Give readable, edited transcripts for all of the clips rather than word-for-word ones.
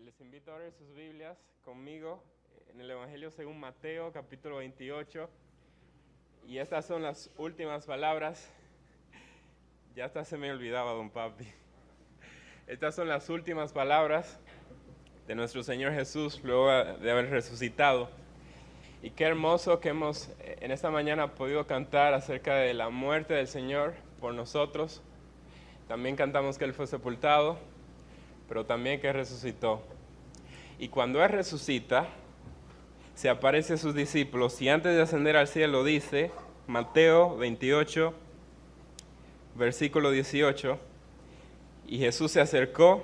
Les invito a abrir sus Biblias conmigo en el Evangelio según Mateo, capítulo 28. Y estas son las últimas palabras. Ya hasta se me olvidaba, don Papi. Estas son las últimas palabras de nuestro Señor Jesús luego de haber resucitado. Y qué hermoso que hemos en esta mañana podido cantar acerca de la muerte del Señor por nosotros. También cantamos que Él fue sepultado, pero también que resucitó. Y cuando Él resucita, se aparece a sus discípulos y antes de ascender al cielo dice, Mateo 28, versículo 18, y Jesús se acercó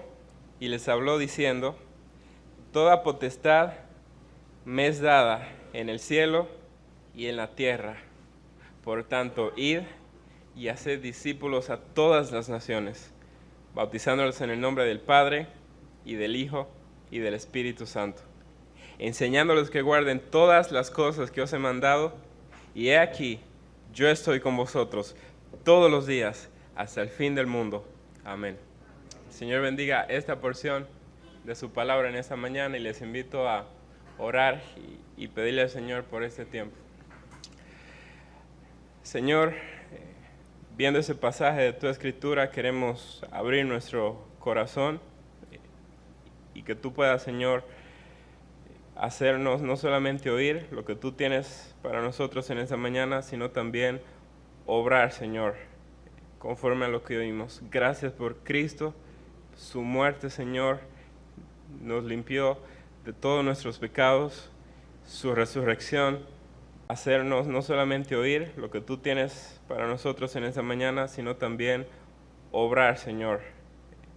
y les habló diciendo, toda potestad me es dada en el cielo y en la tierra. Por tanto, id y haced discípulos a todas las naciones, bautizándolos en el nombre del Padre, y del Hijo, y del Espíritu Santo, enseñándoles que guarden todas las cosas que os he mandado, y he aquí, yo estoy con vosotros todos los días, hasta el fin del mundo. Amén. El Señor bendiga esta porción de su palabra en esta mañana, y les invito a orar y pedirle al Señor por este tiempo. Señor, viendo ese pasaje de tu Escritura, queremos abrir nuestro corazón y que tú puedas, Señor, hacernos no solamente oír lo que tú tienes para nosotros en esta mañana, sino también obrar, Señor, conforme a lo que oímos. Gracias por Cristo, su muerte, Señor, nos limpió de todos nuestros pecados, su resurrección, hacernos no solamente oír lo que tú tienes para nosotros en esta mañana, sino también obrar, Señor,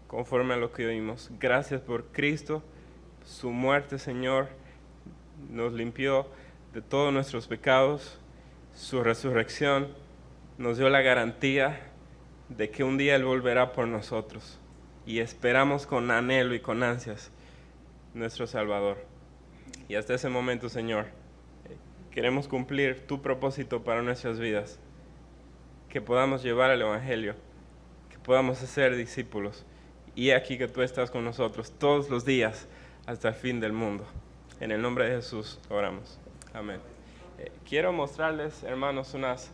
conforme a lo que oímos. Gracias por Cristo, su muerte, Señor, nos limpió de todos nuestros pecados, su resurrección nos dio la garantía de que un día Él volverá por nosotros y esperamos con anhelo y con ansias nuestro Salvador. Y hasta ese momento, Señor, queremos cumplir tu propósito para nuestras vidas, que podamos llevar el Evangelio, que podamos ser discípulos. Y aquí que tú estás con nosotros todos los días hasta el fin del mundo. En el nombre de Jesús oramos. Amén. Quiero mostrarles, hermanos, unas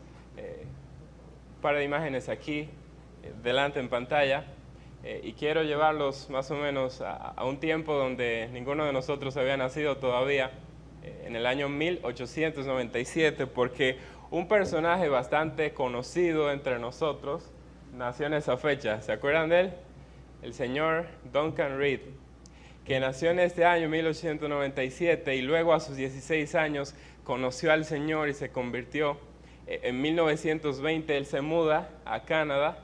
par de imágenes aquí, delante en pantalla. Y quiero llevarlos más o menos a un tiempo donde ninguno de nosotros había nacido todavía, en el año 1897, porque un personaje bastante conocido entre nosotros nació en esa fecha. ¿Se acuerdan de él? El señor Duncan Reed, que nació en este año 1897 y luego a sus 16 años conoció al Señor y se convirtió. En 1920 él se muda a Canadá,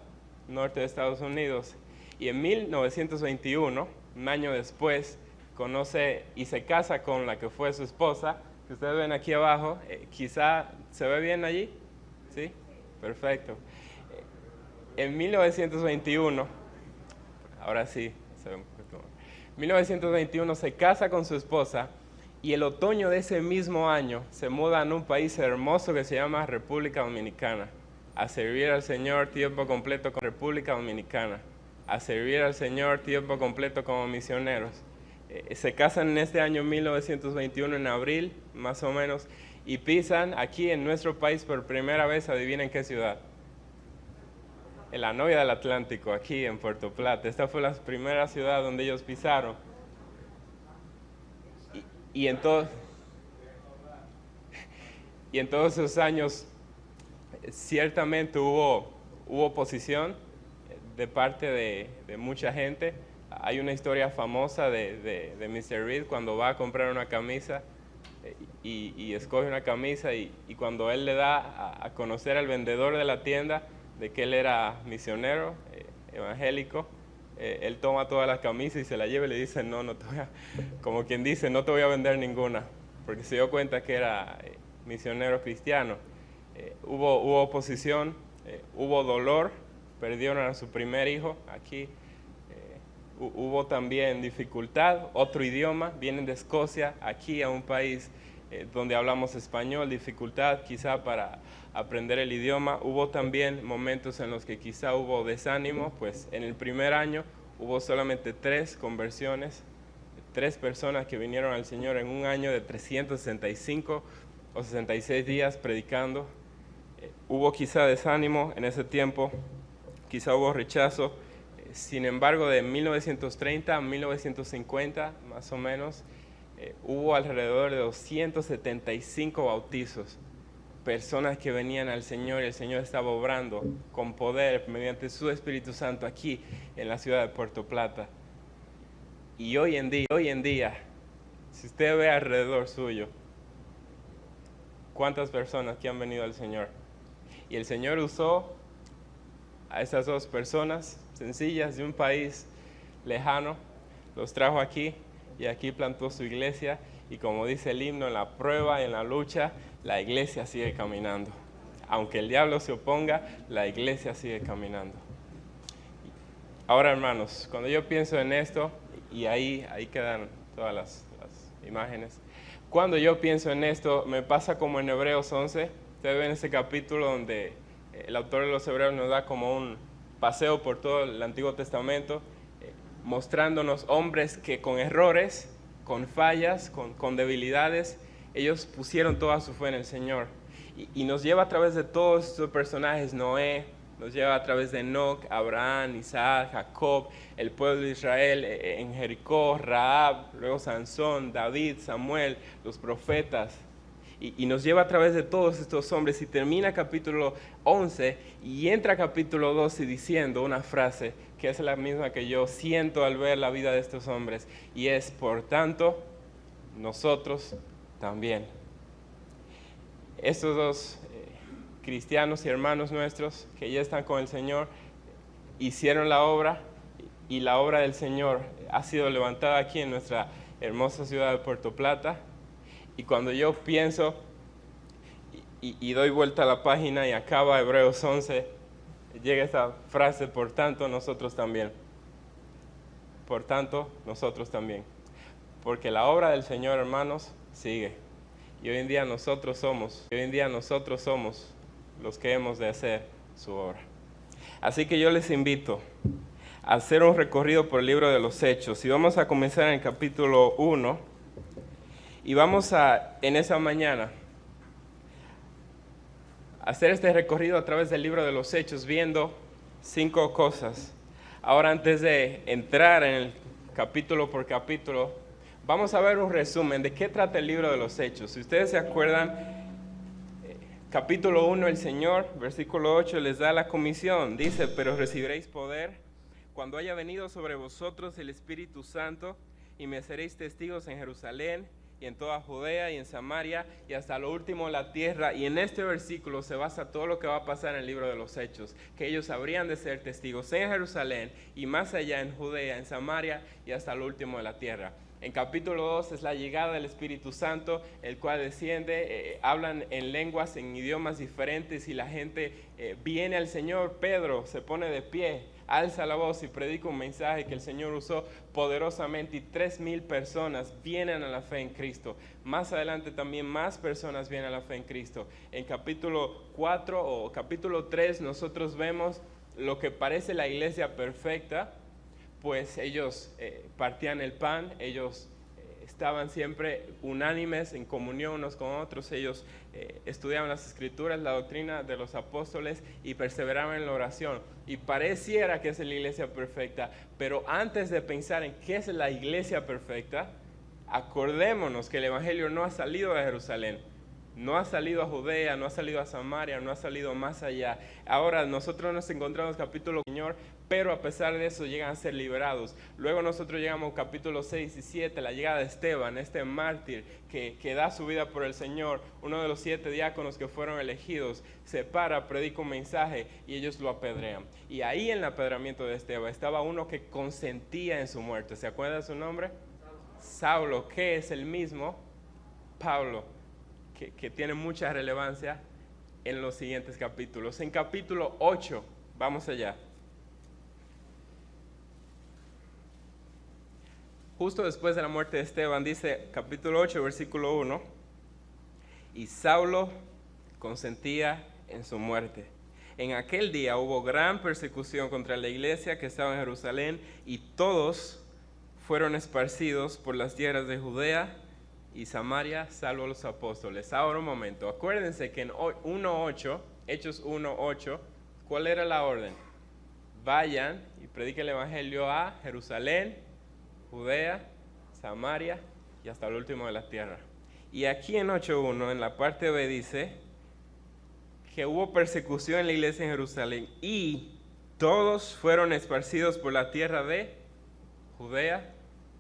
norte de Estados Unidos, y en 1921, un año después, conoce y se casa con la que fue su esposa, que ustedes ven aquí abajo. Quizá se ve bien allí, ¿sí? Perfecto. En 1921, ahora sí, se ve un poquito más. 1921 se casa con su esposa y el otoño de ese mismo año se muda a un país hermoso que se llama República Dominicana, a servir al Señor tiempo completo con República Dominicana, a servir al Señor tiempo completo como misioneros. Se casan en este año 1921, en abril, más o menos, y pisan aquí en nuestro país por primera vez. ¿Adivinen qué ciudad? En la novia del Atlántico, aquí en Puerto Plata. Esta fue la primera ciudad donde ellos pisaron. Y en todos esos años, ciertamente hubo oposición de parte de mucha gente. Hay una historia famosa de Mr. Reed cuando va a comprar una camisa y escoge una camisa y cuando él le da a conocer al vendedor de la tienda de que él era misionero, evangélico, él toma todas las camisas y se la lleva y le dice, no te voy a, como quien dice, no te voy a vender ninguna, porque se dio cuenta que era misionero cristiano. Hubo oposición, hubo dolor, perdieron a su primer hijo aquí. Hubo también dificultad, otro idioma, vienen de Escocia aquí a un país donde hablamos español, dificultad quizá para aprender el idioma. Hubo también momentos en los que quizá hubo desánimo, pues en el primer año hubo solamente 3 conversiones, 3 personas que vinieron al Señor en un año de 365 o 66 días predicando. Hubo quizá desánimo en ese tiempo, quizá hubo rechazo. Sin embargo, de 1930 a 1950, más o menos, hubo alrededor de 275 bautizos. Personas que venían al Señor y el Señor estaba obrando con poder mediante su Espíritu Santo aquí en la ciudad de Puerto Plata. Y hoy en día, si usted ve alrededor suyo, ¿cuántas personas que han venido al Señor? Y el Señor usó a esas 2 personas sencillas de un país lejano, los trajo aquí y aquí plantó su iglesia. Y como dice el himno, en la prueba y en la lucha, la iglesia sigue caminando. Aunque el diablo se oponga, la iglesia sigue caminando. Ahora, hermanos, cuando yo pienso en esto, y ahí quedan todas las imágenes. Cuando yo pienso en esto, me pasa como en Hebreos 11. Ustedes ven ese capítulo donde el autor de los Hebreos nos da como un paseo por todo el Antiguo Testamento, mostrándonos hombres que con errores, con fallas, con debilidades, ellos pusieron toda su fe en el Señor. Y nos lleva a través de todos estos personajes: Noé, nos lleva a través de Enoc, Abraham, Isaac, Jacob, el pueblo de Israel en Jericó, Rahab, luego Sansón, David, Samuel, los profetas. Y nos lleva a través de todos estos hombres, y termina capítulo 11 y entra capítulo 12 diciendo una frase que es la misma que yo siento al ver la vida de estos hombres, y es: por tanto, nosotros también. Estos 2 cristianos y hermanos nuestros que ya están con el Señor hicieron la obra, y la obra del Señor ha sido levantada aquí en nuestra hermosa ciudad de Puerto Plata. Y cuando yo pienso y doy vuelta a la página y acaba Hebreos 11, llega esta frase: por tanto, nosotros también. Por tanto, nosotros también. Porque la obra del Señor, hermanos, sigue. Y hoy en día nosotros somos los que hemos de hacer su obra. Así que yo les invito a hacer un recorrido por el libro de los Hechos. Y vamos a comenzar en el capítulo 1. Y vamos en esa mañana, hacer este recorrido a través del libro de los Hechos, viendo 5 cosas. Ahora, antes de entrar en el capítulo por capítulo, vamos a ver un resumen de qué trata el libro de los Hechos. Si ustedes se acuerdan, capítulo 1, el Señor, versículo 8, les da la comisión. Dice: pero recibiréis poder cuando haya venido sobre vosotros el Espíritu Santo, y me seréis testigos en Jerusalén, y en toda Judea y en Samaria y hasta lo último de la tierra. Y en este versículo se basa todo lo que va a pasar en el libro de los Hechos, que ellos habrían de ser testigos en Jerusalén y más allá en Judea, en Samaria y hasta lo último de la tierra. En capítulo 2 es la llegada del Espíritu Santo, el cual desciende, hablan en lenguas, en idiomas diferentes, y la gente viene al Señor. Pedro se pone de pie, alza la voz y predica un mensaje que el Señor usó poderosamente, y 3,000 personas vienen a la fe en Cristo. Más adelante también más personas vienen a la fe en Cristo. En capítulo 4 o capítulo 3 nosotros vemos lo que parece la iglesia perfecta, pues ellos partían el pan, ellos estaban siempre unánimes en comunión unos con otros, ellos estudiaban las Escrituras, la doctrina de los apóstoles, y perseveraban en la oración. Y pareciera que es la iglesia perfecta, pero antes de pensar en qué es la iglesia perfecta, acordémonos que el Evangelio no ha salido de Jerusalén, no ha salido a Judea, no ha salido a Samaria, no ha salido más allá. Ahora nosotros nos encontramos en el capítulo Señor, pero a pesar de eso llegan a ser liberados. Luego nosotros llegamos al capítulo 6 y 7, la llegada de Esteban, este mártir que da su vida por el Señor, uno de los 7 diáconos que fueron elegidos, se para, predica un mensaje y ellos lo apedrean. Y ahí en el apedreamiento de Esteban estaba uno que consentía en su muerte. ¿Se acuerda de su nombre? Saulo, que es el mismo Pablo, que tiene mucha relevancia en los siguientes capítulos. En capítulo 8, vamos allá. Justo después de la muerte de Esteban, dice capítulo 8, versículo 1, y Saulo consentía en su muerte. En aquel día hubo gran persecución contra la iglesia que estaba en Jerusalén, y todos fueron esparcidos por las tierras de Judea y Samaria, salvo los apóstoles. Ahora un momento, acuérdense que en 1:8, Hechos 1:8, ¿cuál era la orden? Vayan y prediquen el evangelio a Jerusalén, Judea, Samaria y hasta el último de la tierra. Y aquí en 8:1, en la parte B, dice que hubo persecución en la iglesia en Jerusalén y todos fueron esparcidos por la tierra de Judea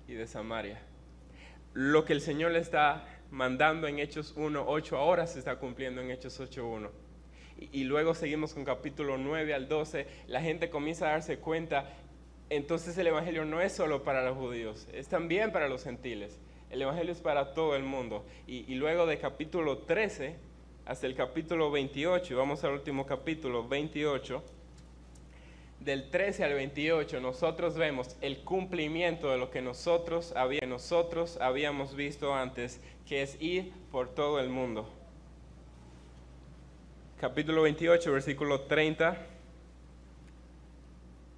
y de Samaria. Lo que el Señor le está mandando en Hechos 1:8 ahora se está cumpliendo en Hechos 8:1. Y luego seguimos con capítulo 9 al 12, la gente comienza a darse cuenta, entonces el evangelio no es solo para los judíos, es también para los gentiles. El evangelio es para todo el mundo. Y luego de capítulo 13 hasta el capítulo 28, vamos al último capítulo, 28, del 13 al 28 nosotros vemos el cumplimiento de lo que nosotros habíamos visto antes, que es ir por todo el mundo. Capítulo 28, versículo 30.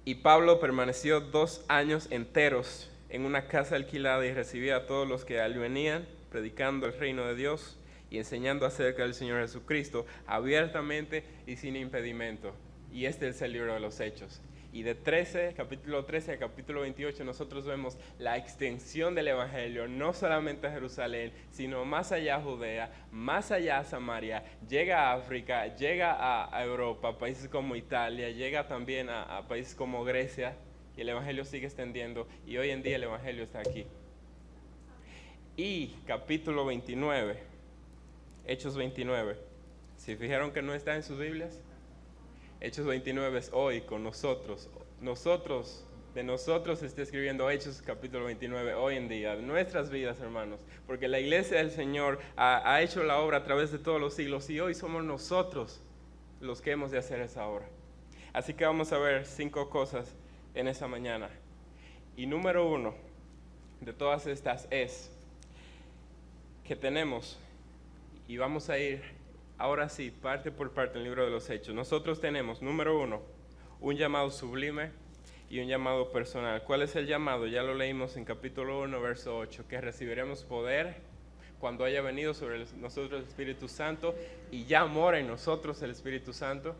Y Pablo permaneció 2 años enteros en una casa alquilada y recibía a todos los que allí venían, predicando el reino de Dios y enseñando acerca del Señor Jesucristo, abiertamente y sin impedimento. Y este es el libro de los Hechos. Y de capítulo 13 a capítulo 28 nosotros vemos la extensión del evangelio, no solamente a Jerusalén, sino más allá a Judea, más allá a Samaria, llega a África, llega a Europa, a países como Italia, llega también a países como Grecia, y el evangelio sigue extendiendo, y hoy en día el evangelio está aquí. Y capítulo 29, Hechos 29, ¿se fijaron que no está en sus Biblias? Hechos 29 es hoy con nosotros. De nosotros está escribiendo Hechos capítulo 29 hoy en día, de nuestras vidas, hermanos. Porque la iglesia del Señor ha hecho la obra a través de todos los siglos y hoy somos nosotros los que hemos de hacer esa obra. Así que vamos a ver 5 cosas en esa mañana. Y número 1 de todas estas es que tenemos, y vamos a ir ahora sí, parte por parte en el libro de los Hechos. Nosotros tenemos, número 1, un llamado sublime y un llamado personal. ¿Cuál es el llamado? Ya lo leímos en capítulo 1, verso 8, que recibiremos poder cuando haya venido sobre nosotros el Espíritu Santo y ya mora en nosotros el Espíritu Santo.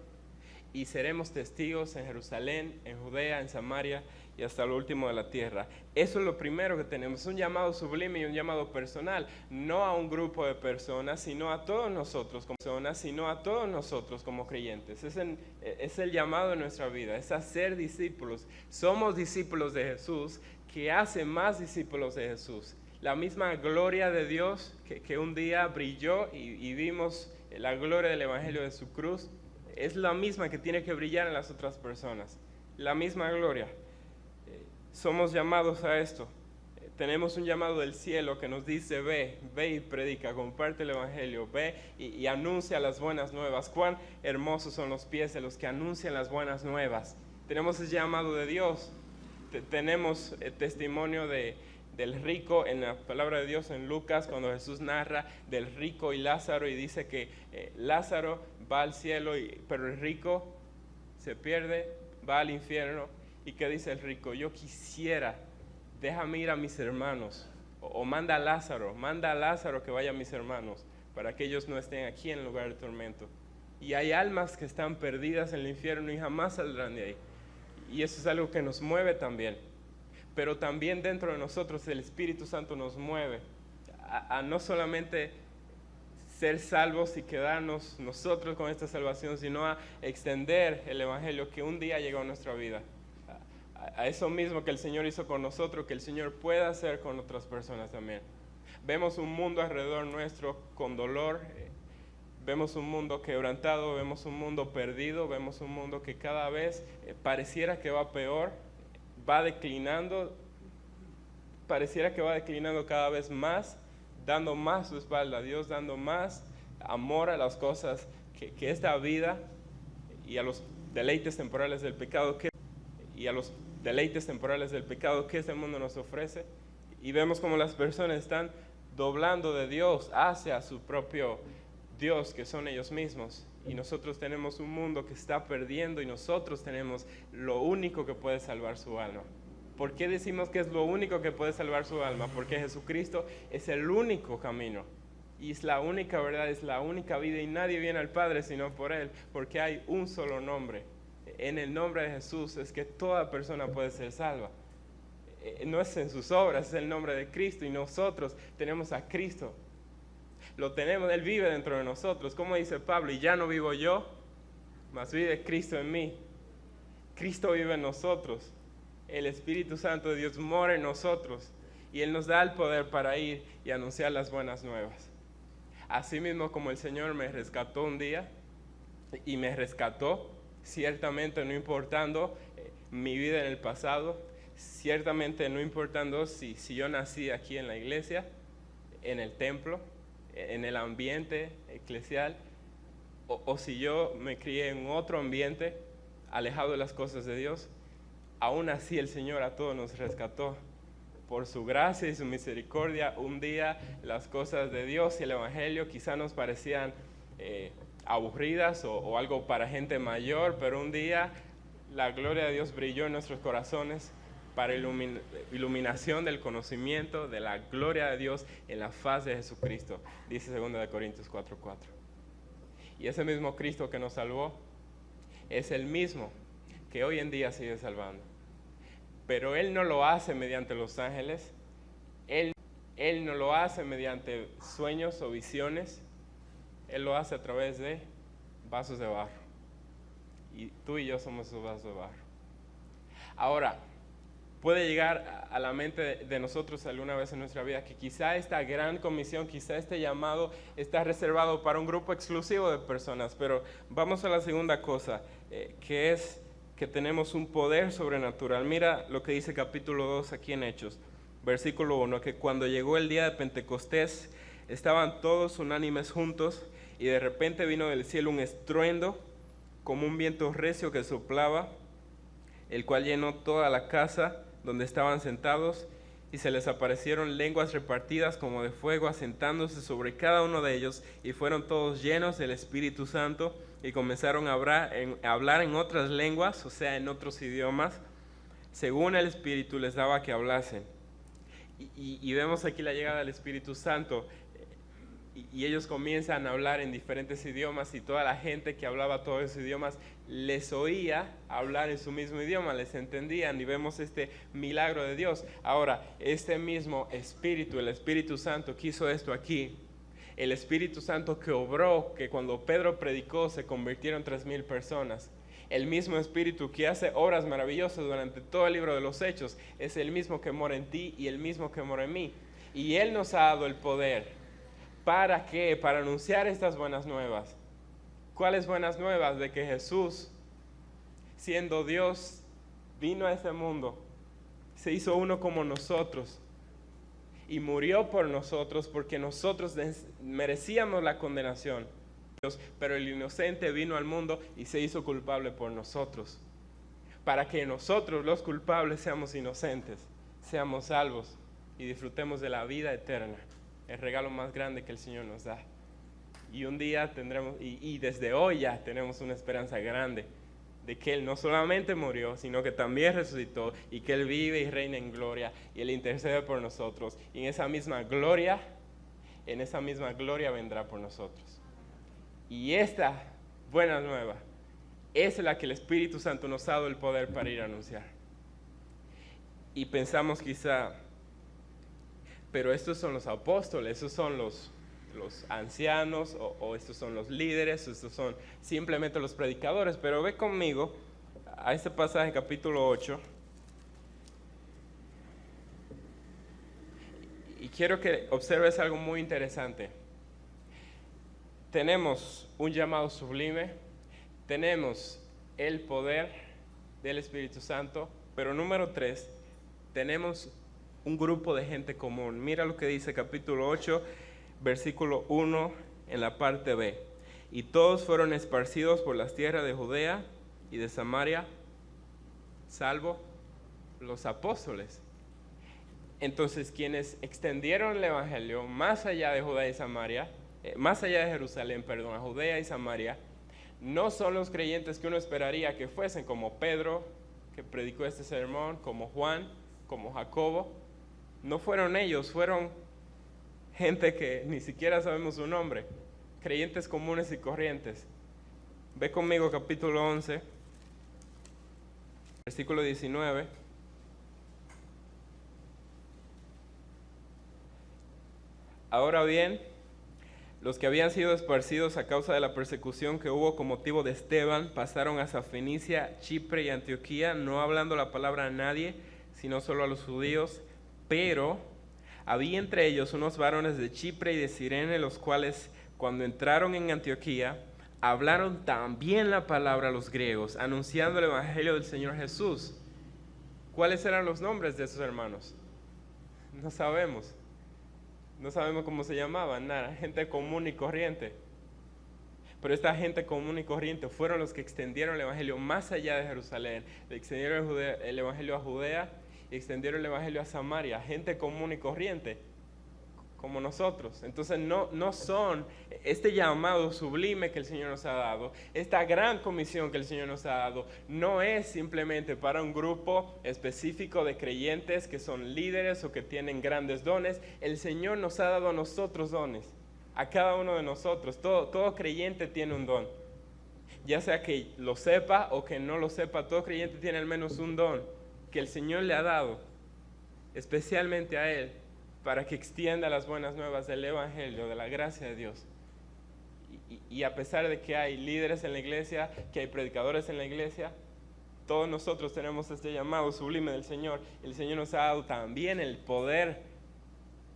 Y seremos testigos en Jerusalén, en Judea, en Samaria y hasta lo último de la tierra. Eso es lo primero que tenemos, un llamado sublime y un llamado personal, no a un grupo de personas, sino a todos nosotros como creyentes. Es el llamado de nuestra vida, es hacer discípulos. Somos discípulos de Jesús, que hace más discípulos de Jesús. La misma gloria de Dios que un día brilló y vimos la gloria del Evangelio de su cruz, es la misma que tiene que brillar en las otras personas, la misma gloria. Somos llamados a esto. Tenemos un llamado del cielo que nos dice, ve y predica, comparte el evangelio, ve y anuncia las buenas nuevas. Cuán hermosos son los pies de los que anuncian las buenas nuevas. Tenemos ese llamado de Dios. Tenemos testimonio del rico en la palabra de Dios en Lucas, cuando Jesús narra del rico y Lázaro y dice que Lázaro va al cielo, pero el rico se pierde, va al infierno. ¿Y qué dice el rico? Yo quisiera, déjame ir a mis hermanos, o manda a Lázaro que vaya a mis hermanos, para que ellos no estén aquí en lugar de tormento. Y hay almas que están perdidas en el infierno y jamás saldrán de ahí. Y eso es algo que nos mueve también. Pero también dentro de nosotros el Espíritu Santo nos mueve a no solamente ser salvos y quedarnos nosotros con esta salvación, sino a extender el evangelio que un día llegó a nuestra vida. A eso mismo que el Señor hizo con nosotros, que el Señor pueda hacer con otras personas también. Vemos un mundo alrededor nuestro con dolor, vemos un mundo quebrantado, vemos un mundo perdido, vemos un mundo que cada vez pareciera que va peor, va declinando, pareciera que va declinando cada vez más, dando más su espalda a Dios, dando más amor a las cosas que esta vida y a los deleites temporales del pecado que este mundo nos ofrece. Y vemos como las personas están doblando de Dios hacia su propio Dios, que son ellos mismos. Y nosotros tenemos un mundo que está perdiendo y nosotros tenemos lo único que puede salvar su alma. ¿Por qué decimos que es lo único que puede salvar su alma? Porque Jesucristo es el único camino. Y es la única verdad, es la única vida y nadie viene al Padre sino por Él, porque hay un solo nombre. En el nombre de Jesús es que toda persona puede ser salva. No es en sus obras, es el nombre de Cristo y nosotros tenemos a Cristo. Lo tenemos, Él vive dentro de nosotros. Como dice Pablo, y ya no vivo yo, mas vive Cristo en mí. Cristo vive en nosotros. El Espíritu Santo de Dios mora en nosotros y Él nos da el poder para ir y anunciar las buenas nuevas. Asimismo como el Señor me rescató un día y me rescató, ciertamente no importando mi vida en el pasado, ciertamente no importando si yo nací aquí en la iglesia, en el templo, en el ambiente eclesial, o si yo me crié en otro ambiente, alejado de las cosas de Dios, aún así el Señor a todos nos rescató. Por su gracia y su misericordia, un día las cosas de Dios y el Evangelio quizá nos parecían aburridas o algo para gente mayor, pero un día la gloria de Dios brilló en nuestros corazones para iluminación del conocimiento de la gloria de Dios en la faz de Jesucristo, dice 2 Corintios 4:4. Y ese mismo Cristo que nos salvó es el mismo que hoy en día sigue salvando. Pero Él no lo hace mediante los ángeles, Él no lo hace mediante sueños o visiones, Él lo hace a través de vasos de barro. Y tú y yo somos esos vasos de barro. Ahora, puede llegar a la mente de nosotros alguna vez en nuestra vida que quizá esta gran comisión, quizá este llamado está reservado para un grupo exclusivo de personas, pero vamos a la segunda cosa, que es que tenemos un poder sobrenatural. Mira lo que dice capítulo 2 aquí en Hechos, versículo 1, que cuando llegó el día de Pentecostés, estaban todos unánimes juntos, y de repente vino del cielo un estruendo, como un viento recio que soplaba, el cual llenó toda la casa donde estaban sentados, y se les aparecieron lenguas repartidas como de fuego, asentándose sobre cada uno de ellos, y fueron todos llenos del Espíritu Santo, y comenzaron a hablar en otras lenguas, o sea, en otros idiomas, según el Espíritu les daba que hablasen. Y vemos aquí la llegada del Espíritu Santo, y ellos comienzan a hablar en diferentes idiomas, y toda la gente que hablaba todos esos idiomas les oía hablar en su mismo idioma, les entendían, y vemos este milagro de Dios. Ahora, este mismo Espíritu, el Espíritu Santo que hizo esto aquí, el Espíritu Santo que obró, que cuando Pedro predicó se convirtieron 3,000 personas, el mismo Espíritu que hace obras maravillosas durante todo el libro de los Hechos, es el mismo que mora en ti y el mismo que mora en mí. Y Él nos ha dado el poder. ¿Para qué? Para anunciar estas buenas nuevas. ¿Cuáles buenas nuevas? De que Jesús, siendo Dios, vino a este mundo, se hizo uno como nosotros y murió por nosotros porque nosotros merecíamos la condenación. Pero el inocente vino al mundo y se hizo culpable por nosotros, para que nosotros los culpables seamos inocentes, seamos salvos y disfrutemos de la vida eterna, el regalo más grande que el Señor nos da. Y un día tendremos, y desde hoy ya tenemos una esperanza grande de que Él no solamente murió, sino que también resucitó, y que Él vive y reina en gloria, y Él intercede por nosotros, y en esa misma gloria vendrá por nosotros. Y esta buena nueva es la que el Espíritu Santo nos ha dado el poder para ir a anunciar. Y pensamos quizá, pero estos son los apóstoles, estos son los ancianos, o estos son los líderes, estos son simplemente los predicadores. Pero ve conmigo a este pasaje, capítulo 8, y quiero que observes algo muy interesante. Tenemos un llamado sublime, tenemos el poder del Espíritu Santo, pero número 3, tenemos un grupo de gente común. Mira lo que dice capítulo 8, versículo 1 en la parte B. Y todos fueron esparcidos por las tierras de Judea y de Samaria, salvo los apóstoles. Entonces, quienes extendieron el evangelio más allá de Judea y Samaria, más allá de Jerusalén, a Judea y Samaria, no son los creyentes que uno esperaría que fuesen, como Pedro, que predicó este sermón, como Juan, como Jacobo, no fueron ellos, fueron gente que ni siquiera sabemos su nombre, creyentes comunes y corrientes. Ve conmigo capítulo 11, versículo 19. Ahora bien, los que habían sido esparcidos a causa de la persecución que hubo con motivo de Esteban pasaron hasta Fenicia, Chipre y Antioquía, no hablando la palabra a nadie, sino solo a los judíos. Pero había entre ellos unos varones de Chipre y de Cirene, los cuales, cuando entraron en Antioquía, hablaron también la palabra a los griegos, anunciando el evangelio del Señor Jesús. ¿Cuáles eran los nombres de esos hermanos? No sabemos. No sabemos cómo se llamaban, nada, gente común y corriente. Pero esta gente común y corriente fueron los que extendieron el evangelio más allá de Jerusalén, extendieron el evangelio a Judea y extendieron el evangelio a Samaria, gente común y corriente, como nosotros. Entonces no son este llamado sublime que el Señor nos ha dado, esta gran comisión que el Señor nos ha dado, no es simplemente para un grupo específico de creyentes que son líderes o que tienen grandes dones. El Señor nos ha dado a nosotros dones, a cada uno de nosotros. Todo creyente tiene un don, ya sea que lo sepa o que no lo sepa. Todo creyente tiene al menos un don que el Señor le ha dado especialmente a él, para que extienda las buenas nuevas del evangelio, de la gracia de Dios. Y a pesar de que hay líderes en la iglesia, que hay predicadores en la iglesia, todos nosotros tenemos este llamado sublime del Señor. El Señor nos ha dado también el poder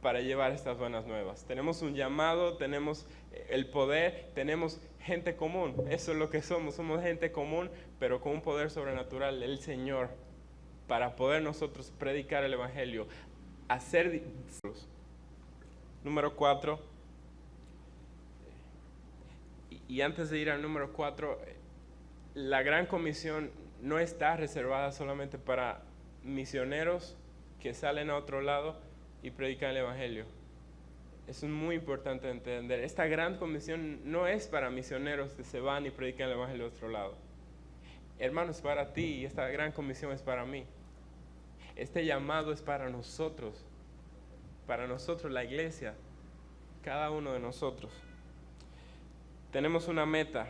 para llevar estas buenas nuevas. Tenemos un llamado, tenemos el poder, tenemos gente común. Eso es lo que somos gente común, pero con un poder sobrenatural del Señor, para poder nosotros predicar el evangelio, hacer discípulos. Número 4. Y antes de ir al número 4, la gran comisión no está reservada solamente para misioneros que salen a otro lado y predican el evangelio. Eso es muy importante entender. Esta gran comisión no es para misioneros que se van y predican el evangelio a otro lado. Hermanos, para ti, y esta gran comisión es para mí. Este llamado es para nosotros, la iglesia, cada uno de nosotros. Tenemos una meta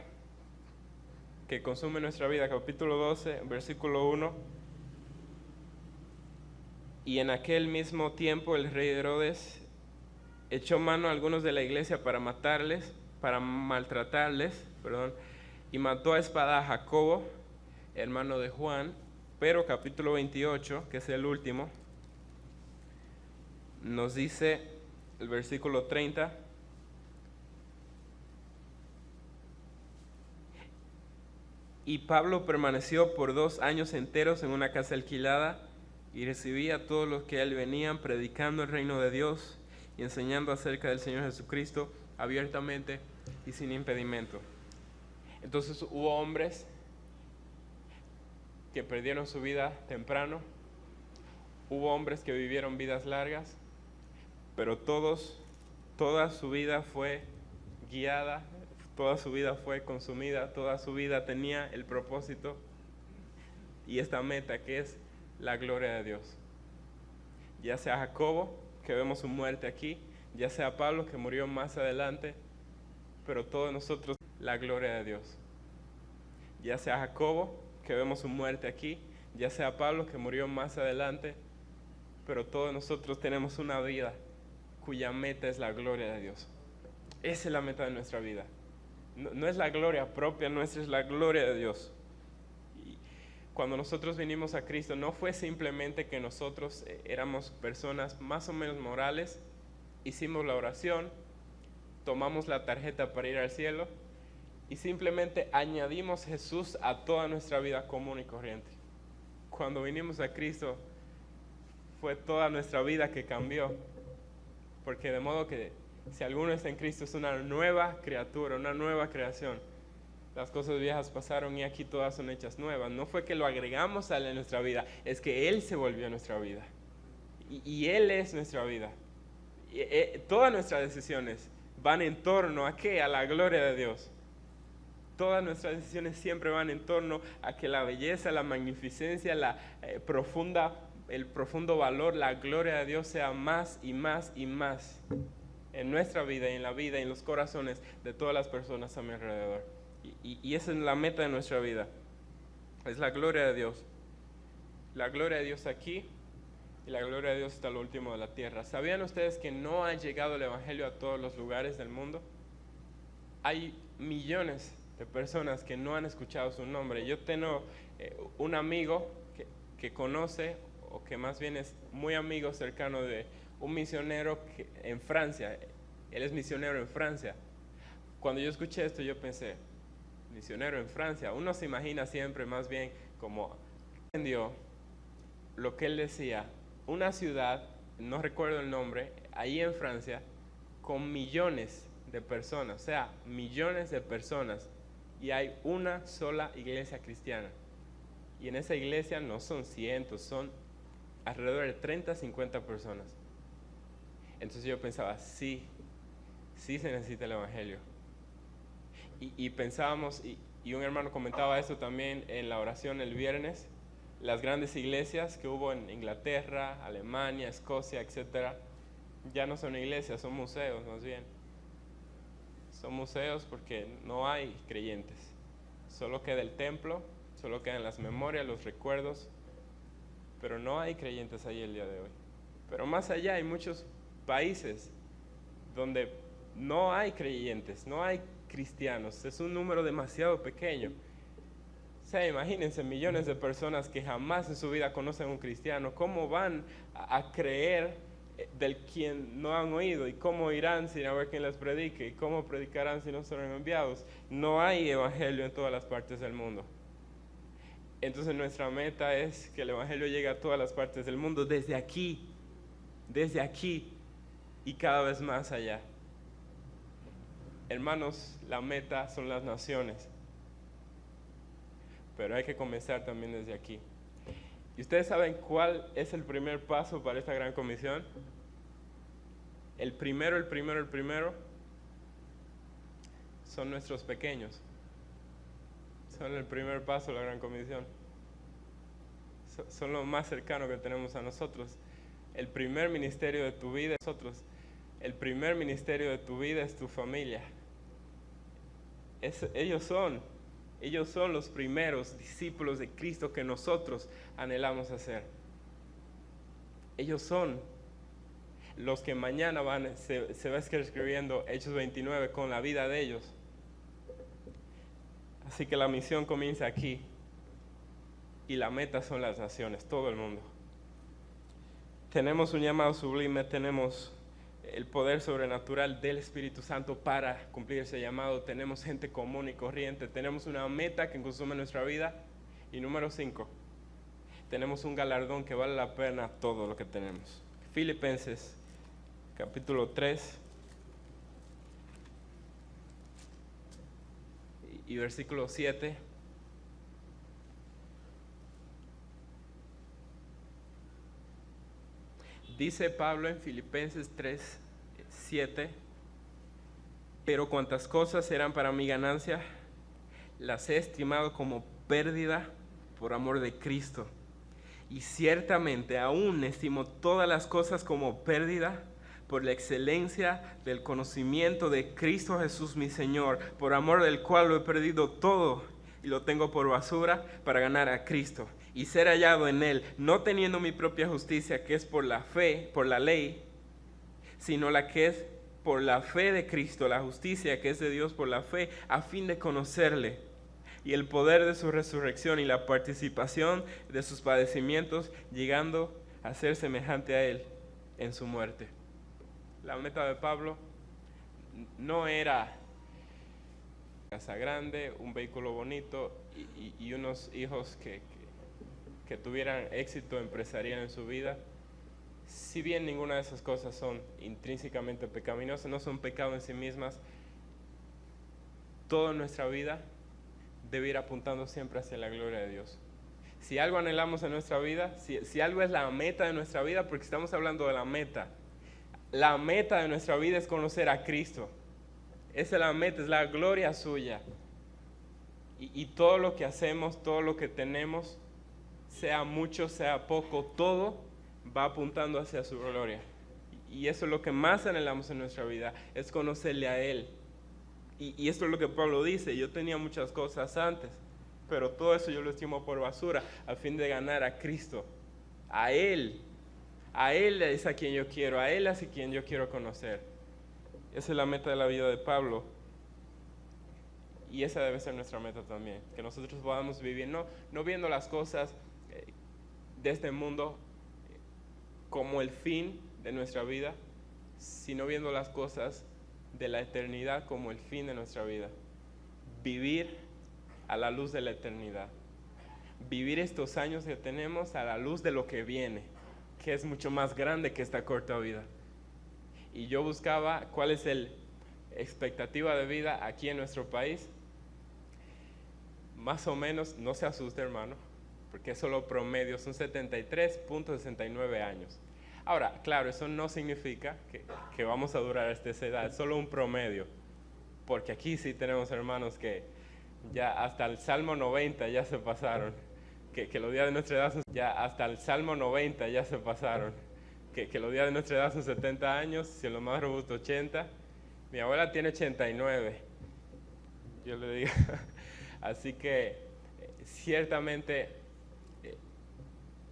que consume nuestra vida, capítulo 12, versículo 1. Y en aquel mismo tiempo el rey Herodes echó mano a algunos de la iglesia para maltratarles, y mató a espada a Jacobo, hermano de Juan. Pero capítulo 28, que es el último, nos dice el versículo 30: y Pablo permaneció por 2 años enteros en una casa alquilada y recibía a todos los que a él venían, predicando el reino de Dios y enseñando acerca del Señor Jesucristo abiertamente y sin impedimento. Entonces hubo hombres que perdieron su vida temprano, hubo hombres que vivieron vidas largas, pero toda su vida fue guiada, toda su vida fue consumida, toda su vida tenía el propósito y esta meta, que es la gloria de Dios. Ya sea Jacobo, que vemos su muerte aquí, ya sea Pablo, que murió más adelante, pero todos nosotros la gloria de Dios. Ya sea Jacobo, que vemos su muerte aquí, ya sea Pablo, que murió más adelante, pero todos nosotros tenemos una vida cuya meta es la gloria de Dios. Esa es la meta de nuestra vida. No es la gloria propia nuestra, es la gloria de Dios. Y cuando nosotros vinimos a Cristo, no fue simplemente que nosotros éramos personas más o menos morales, hicimos la oración, tomamos la tarjeta para ir al cielo, y simplemente añadimos Jesús a toda nuestra vida común y corriente. Cuando vinimos a Cristo, fue toda nuestra vida que cambió. Porque de modo que si alguno está en Cristo, es una nueva criatura, una nueva creación. Las cosas viejas pasaron y aquí todas son hechas nuevas. No fue que lo agregamos a él en nuestra vida, es que Él se volvió nuestra vida. Y Él es nuestra vida. Todas nuestras decisiones van en torno ¿a qué? A la gloria de Dios. Todas nuestras decisiones siempre van en torno a que la belleza, la magnificencia, la profunda el profundo valor, la gloria de Dios sea más y más y más en nuestra vida y en la vida y en los corazones de todas las personas a mi alrededor. Y esa es la meta de nuestra vida, es la gloria de Dios. La gloria de Dios aquí y la gloria de Dios hasta lo último de la tierra. ¿Sabían ustedes que no ha llegado el Evangelio a todos los lugares del mundo? Hay millones de personas que no han escuchado su nombre. Yo tengo un amigo que conoce, o que más bien es muy amigo cercano de un misionero en Francia. Él es misionero en Francia. Cuando yo escuché esto, yo pensé, misionero en Francia. Uno se imagina siempre más bien como entendió lo que él decía, una ciudad, no recuerdo el nombre, ahí en Francia, con millones de personas, o sea, millones de personas, y hay una sola iglesia cristiana. Y en esa iglesia no son cientos, son alrededor de 30, 50 personas. Entonces yo pensaba, sí se necesita el Evangelio. Y pensábamos, y un hermano comentaba eso también en la oración el viernes, las grandes iglesias que hubo en Inglaterra, Alemania, Escocia, etc., ya no son iglesias, son museos más bien. Son museos porque no hay creyentes. Solo queda el templo, solo quedan las memorias, los recuerdos, pero no hay creyentes ahí el día de hoy. Pero más allá hay muchos países donde no hay creyentes, no hay cristianos, es un número demasiado pequeño. O sea, imagínense millones de personas que jamás en su vida conocen a un cristiano, ¿cómo van a creer del quien no han oído? ¿Y cómo irán sin haber quien les predique? ¿Y cómo predicarán si no son enviados? No hay evangelio en todas las partes del mundo. Entonces nuestra meta es que el evangelio llegue a todas las partes del mundo, desde aquí y cada vez más allá. Hermanos, la meta son las naciones, pero hay que comenzar también desde aquí. ¿Y ustedes saben cuál es el primer paso para esta gran comisión? El primero son nuestros pequeños. Son el primer paso de la gran comisión. Son lo más cercano que tenemos a nosotros. El primer ministerio de tu vida es nosotros. El primer ministerio de tu vida es tu familia. Ellos son los primeros discípulos de Cristo que nosotros anhelamos hacer. Ellos son los que mañana se va a estar escribiendo Hechos 29 con la vida de ellos. Así que la misión comienza aquí y la meta son las naciones, todo el mundo. Tenemos un llamado sublime, tenemos el poder sobrenatural del Espíritu Santo para cumplir ese llamado. Tenemos gente común y corriente, tenemos una meta que consume nuestra vida. Y número 5, tenemos un galardón que vale la pena todo lo que tenemos. Filipenses capítulo 3 y versículo 7. Dice Pablo en Filipenses 3, 7, pero cuantas cosas eran para mi ganancia, las he estimado como pérdida por amor de Cristo. Y ciertamente aún estimo todas las cosas como pérdida por la excelencia del conocimiento de Cristo Jesús mi Señor, por amor del cual lo he perdido todo y lo tengo por basura para ganar a Cristo y ser hallado en Él, no teniendo mi propia justicia que es por la fe, por la ley, sino la que es por la fe de Cristo, la justicia que es de Dios por la fe, a fin de conocerle y el poder de su resurrección y la participación de sus padecimientos, llegando a ser semejante a Él en su muerte. La meta de Pablo no era casa grande, un vehículo bonito y unos hijos que tuvieran éxito empresarial en su vida. Si bien ninguna de esas cosas son intrínsecamente pecaminosas, no son pecado en sí mismas, toda nuestra vida debe ir apuntando siempre hacia la gloria de Dios. Si algo anhelamos en nuestra vida, si algo es la meta de nuestra vida, porque estamos hablando de la meta de nuestra vida es conocer a Cristo. Esa es la meta, es la gloria suya. Y todo lo que hacemos, todo lo que tenemos, sea mucho, sea poco, todo va apuntando hacia su gloria. Y eso es lo que más anhelamos en nuestra vida, es conocerle a Él. Y esto es lo que Pablo dice: yo tenía muchas cosas antes, pero todo eso yo lo estimo por basura a fin de ganar a Cristo, a Él. A Él es a quien yo quiero, a Él es a quien yo quiero conocer. Esa es la meta de la vida de Pablo. Y esa debe ser nuestra meta también, que nosotros podamos vivir, no viendo las cosas de este mundo como el fin de nuestra vida, sino viendo las cosas de la eternidad como el fin de nuestra vida. Vivir a la luz de la eternidad. Vivir estos años que tenemos a la luz de lo que viene, que es mucho más grande que esta corta vida. Y yo buscaba cuál es la expectativa de vida aquí en nuestro país. Más o menos, no se asuste hermano, porque es solo promedio, son 73.69 años. Ahora, claro, eso no significa que vamos a durar hasta esa edad, es solo un promedio, porque aquí sí tenemos hermanos que ya hasta el Salmo 90 ya se pasaron, que los días de nuestra edad son, ya hasta el Salmo 90 ya se pasaron, que los días de nuestra edad son 70 años, si en lo más robusto 80, mi abuela tiene 89, yo le digo, así que ciertamente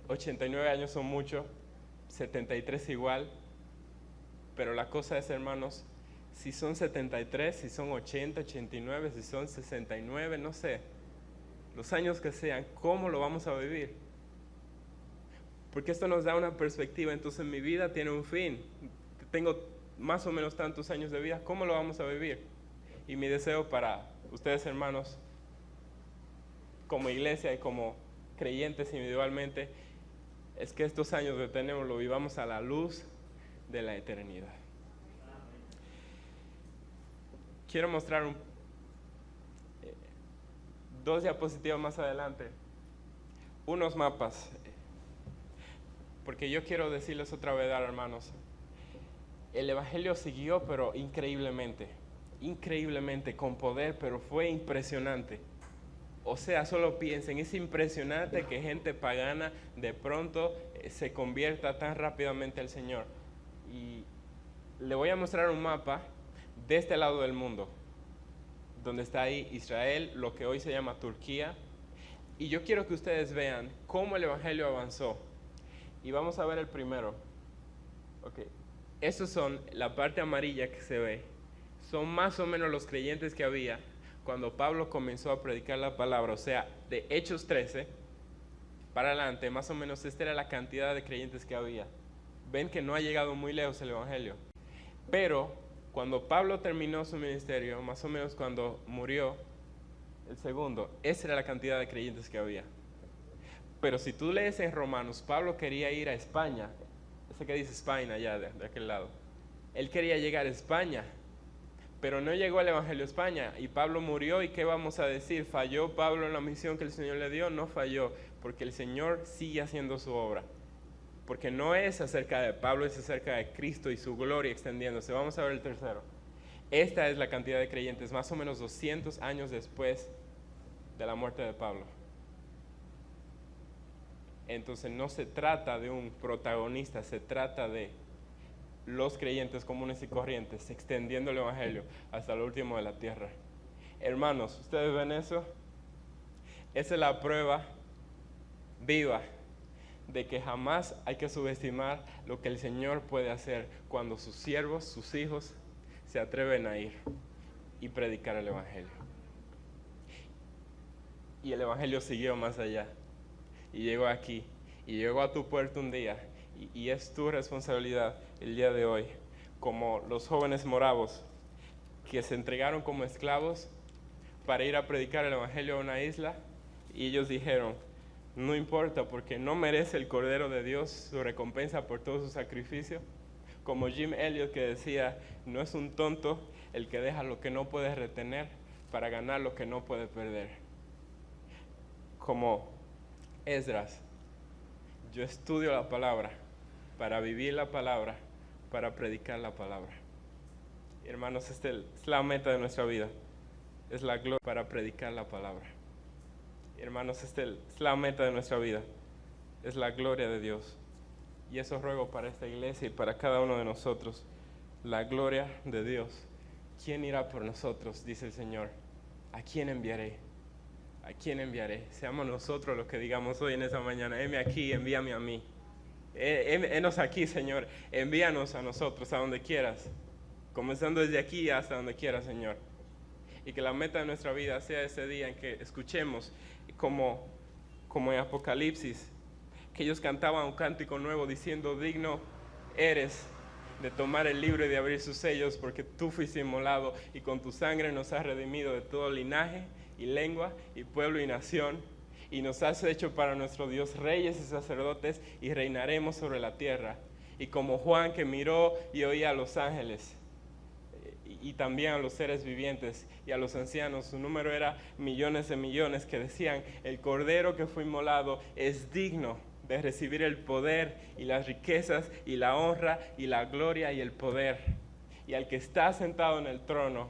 89 años son mucho, 73 igual, pero la cosa es, hermanos, si son 73, si son 80, 89, si son 69, no sé, los años que sean, ¿cómo lo vamos a vivir? Porque esto nos da una perspectiva. Entonces mi vida tiene un fin, tengo más o menos tantos años de vida, ¿cómo lo vamos a vivir? Y mi deseo para ustedes hermanos, como iglesia y como creyentes individualmente, es que estos años que tenemos lo vivamos a la luz de la eternidad. Quiero mostrar dos diapositivas más adelante, unos mapas, porque yo quiero decirles otra vez, hermanos, el Evangelio siguió, pero increíblemente, con poder, pero fue impresionante. O sea, solo piensen, es impresionante que gente pagana de pronto se convierta tan rápidamente al Señor. Y le voy a mostrar un mapa de este lado del mundo, donde está ahí Israel, lo que hoy se llama Turquía. Y yo quiero que ustedes vean cómo el Evangelio avanzó. Y vamos a ver el primero. Okay. Estos son, la parte amarilla que se ve, son más o menos los creyentes que había cuando Pablo comenzó a predicar la palabra. O sea, de Hechos 13 para adelante, más o menos esta era la cantidad de creyentes que había. Ven que no ha llegado muy lejos el Evangelio. Pero cuando Pablo terminó su ministerio, más o menos cuando murió el segundo, esa era la cantidad de creyentes que había. Pero si tú lees en Romanos, Pablo quería ir a España, ese que dice España allá de aquel lado. Él quería llegar a España, pero no llegó el Evangelio a España y Pablo murió. ¿Y qué vamos a decir? ¿Falló Pablo en la misión que el Señor le dio? No falló, porque el Señor sigue haciendo su obra. Porque no es acerca de Pablo, es acerca de Cristo y su gloria extendiéndose. Vamos a ver el tercero. Esta es la cantidad de creyentes, más o menos 200 años después de la muerte de Pablo. Entonces no se trata de un protagonista, se trata de los creyentes comunes y corrientes extendiendo el Evangelio hasta lo último de la tierra. Hermanos, ¿ustedes ven eso? Esa es la prueba viva de que jamás hay que subestimar lo que el Señor puede hacer cuando sus siervos, sus hijos, se atreven a ir y predicar el Evangelio. Y el Evangelio siguió más allá y llegó aquí y llegó a tu puerta un día, y es tu responsabilidad el día de hoy, como los jóvenes moravos que se entregaron como esclavos para ir a predicar el Evangelio a una isla, y ellos dijeron: no importa, porque no merece el Cordero de Dios su recompensa por todo su sacrificio. Como Jim Elliot, que decía: no es un tonto el que deja lo que no puede retener para ganar lo que no puede perder. Como Esdras, yo estudio la palabra para vivir la palabra, para predicar la palabra. Hermanos, esta es la meta de nuestra vida, es la gloria para predicar la palabra. Hermanos, esta es la meta de nuestra vida, es la gloria de Dios. Y eso ruego para esta iglesia y para cada uno de nosotros. La gloria de Dios. ¿Quién irá por nosotros? Dice el Señor. ¿A quién enviaré? ¿A quién enviaré? Seamos nosotros los que digamos hoy en esa mañana, heme aquí, envíame a mí. Henos aquí, Señor. Envíanos a nosotros, a donde quieras. Comenzando desde aquí hasta donde quieras, Señor. Y que la meta de nuestra vida sea ese día en que escuchemos como en Apocalipsis, que ellos cantaban un cántico nuevo diciendo, digno eres de tomar el libro y de abrir sus sellos, porque tú fuiste inmolado y con tu sangre nos has redimido de todo linaje y lengua y pueblo y nación, y nos has hecho para nuestro Dios reyes y sacerdotes, y reinaremos sobre la tierra. Y como Juan, que miró y oía a los ángeles y también a los seres vivientes y a los ancianos, su número era millones de millones, que decían, el Cordero que fue inmolado es digno de recibir el poder y las riquezas y la honra y la gloria y el poder. Y al que está sentado en el trono